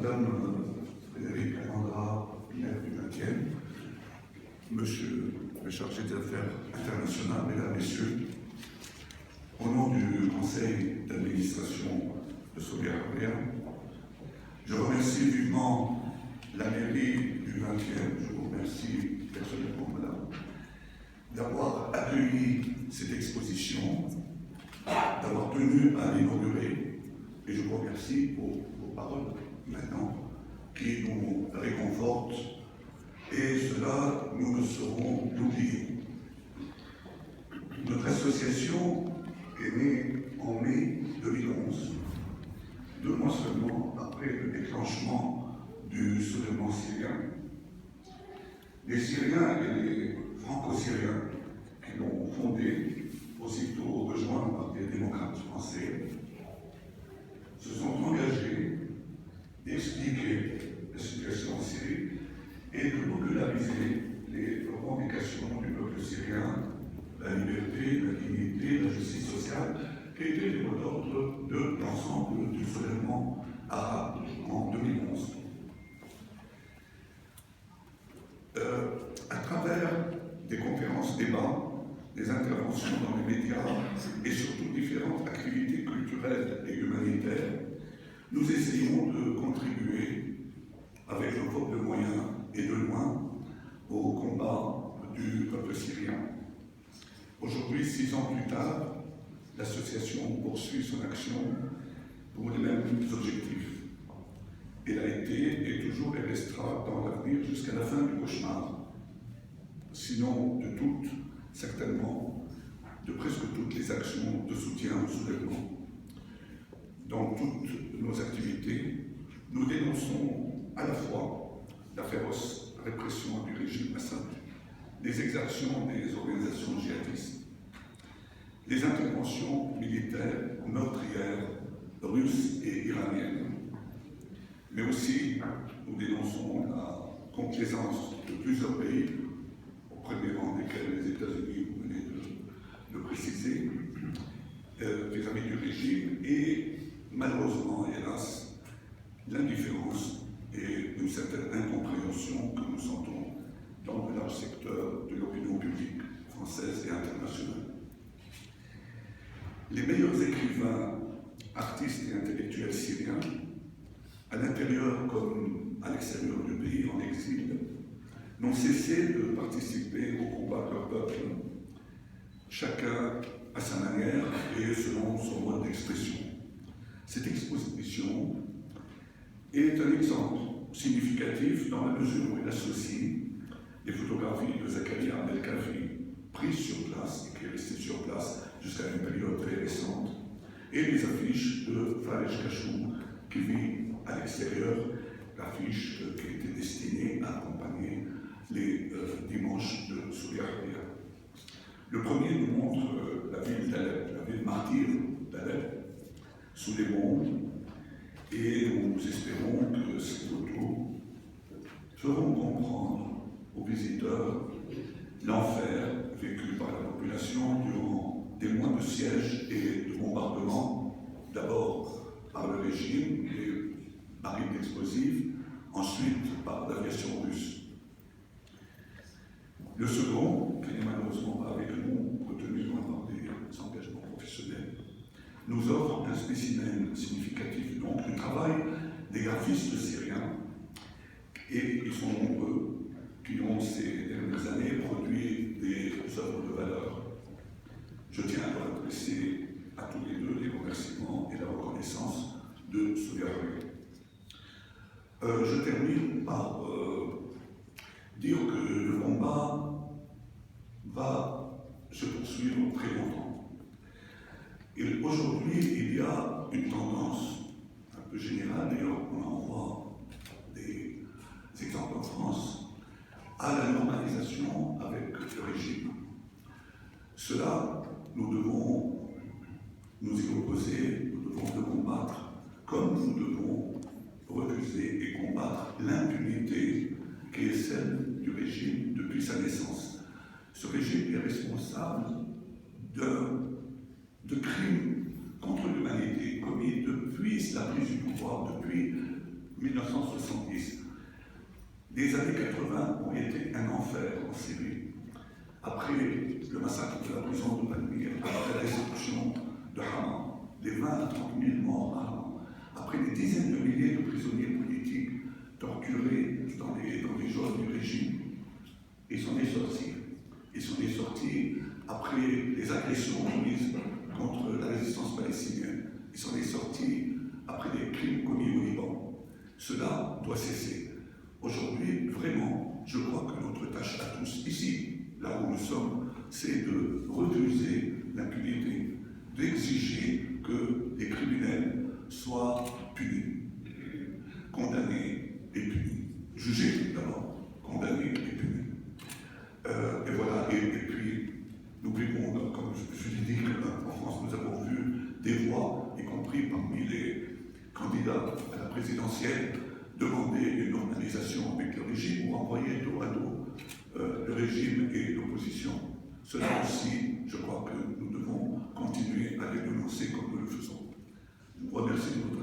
Madame Frédéric Alendra, maire du 20e, Monsieur le chargé des affaires internationales, Mesdames, Messieurs, au nom du conseil d'administration de Solaire Orléans, je remercie vivement la mairie du 20e, je vous remercie personnellement, Madame, d'avoir accueilli cette exposition, d'avoir tenu à l'inaugurer, et je vous remercie pour vos paroles maintenant qui nous réconfortent, et cela, nous ne saurons l'oublier. Notre association est née en mai 2011, 2 mois seulement après le déclenchement du soulèvement syrien. Les Syriens et les Franco-Syriens qui l'ont fondé, aussitôt rejoints par des démocrates français, se sont engagés d'expliquer la situation en Syrie et de populariser les revendications du peuple syrien, la liberté, la dignité, la justice sociale, qui étaient les mots d'ordre de l'ensemble du soulèvement arabe en 2011. À travers des conférences débats, des interventions dans les médias et surtout différentes activités culturelles et humanitaires, nous essayons de contribuer avec nos propres moyens et de loin au combat du peuple syrien. Aujourd'hui, 6 ans plus tard, l'association poursuit son action pour les mêmes objectifs. Elle a été et toujours elle restera dans l'avenir jusqu'à la fin du cauchemar. Sinon de toutes, certainement, de presque toutes les actions de soutien au soulèvement. Dans toutes nos activités, nous dénonçons à la fois la féroce répression du régime Assad, les exactions des organisations djihadistes, les interventions militaires meurtrières russes et iraniennes, mais aussi nous dénonçons la complaisance de plusieurs pays, au premier rang desquels les États-Unis, vous venez de le préciser, vis-à-vis du régime, et malheureusement, hélas, l'indifférence et une certaine incompréhension que nous sentons dans le large secteur de l'opinion publique française et internationale. Les meilleurs écrivains, artistes et intellectuels syriens, à l'intérieur comme à l'extérieur du pays, en exil, n'ont cessé de participer au combat de leur peuple, chacun à sa manière et selon son mode d'expression. Cette exposition est un exemple significatif dans la mesure où elle associe les photographies de Zakaria Belkavi prises sur place et qui est restée sur place jusqu'à une période très récente, et les affiches de Farej Kachou qui vit à l'extérieur, l'affiche qui était destinée à accompagner les dimanches de Solaire Orléans. Le premier nous montre la ville d'Alep, la ville martyre d'Alep, sous les bombes, et nous espérons que ces photos feront comprendre aux visiteurs l'enfer vécu par la population durant des mois de siège et de bombardement, d'abord par le régime, les marines explosives, ensuite par l'aviation russe. Le second, qui n'est malheureusement pas avec nous, retenu par des engagements professionnels, nous offre un spécimen significatif donc du travail des graphistes syriens, et ils sont nombreux, qui ont ces dernières années produit des œuvres de valeur. Je tiens à leur adresser à tous les deux les remerciements et la reconnaissance de Solaire Orléans. Je termine par dire que le combat va se poursuivre très longtemps. Et aujourd'hui, il y a une tendance un peu générale, et on en voit des exemples en France, à la normalisation avec le régime. Cela, nous devons nous y opposer, nous devons le combattre, comme nous devons refuser et combattre l'impunité qui est celle du régime depuis sa naissance. Ce régime est responsable de crimes contre l'humanité commis depuis la prise du pouvoir, depuis 1970. Les années 80 ont été un enfer en Syrie. Après le massacre de la prison de Palmyre, après la destruction de Hama, des 20 à 30 000 morts à Hama, après des dizaines de milliers de prisonniers politiques torturés dans les geôles du régime, ils s'en est sortis. Ils s'en est sortis après les agressions commises contre la résistance palestinienne. Ils s'en est sortis après les crimes commis au Liban. Cela doit cesser. Aujourd'hui, vraiment, je crois que notre tâche à tous, ici, là où nous sommes, c'est de refuser l'impunité, d'exiger que les criminels soient punis, condamnés et punis. Jugés d'abord, condamnés et punis. Et voilà, et puis, nous vivons, comme je l'ai dit, en France, nous avons vu des voix, y compris parmi les candidats à la présidentielle, demander une normalisation avec le régime ou envoyer dos à dos le régime et l'opposition. Cela aussi, je crois que nous devons continuer à les dénoncer comme nous le faisons. Je vous remercie de votre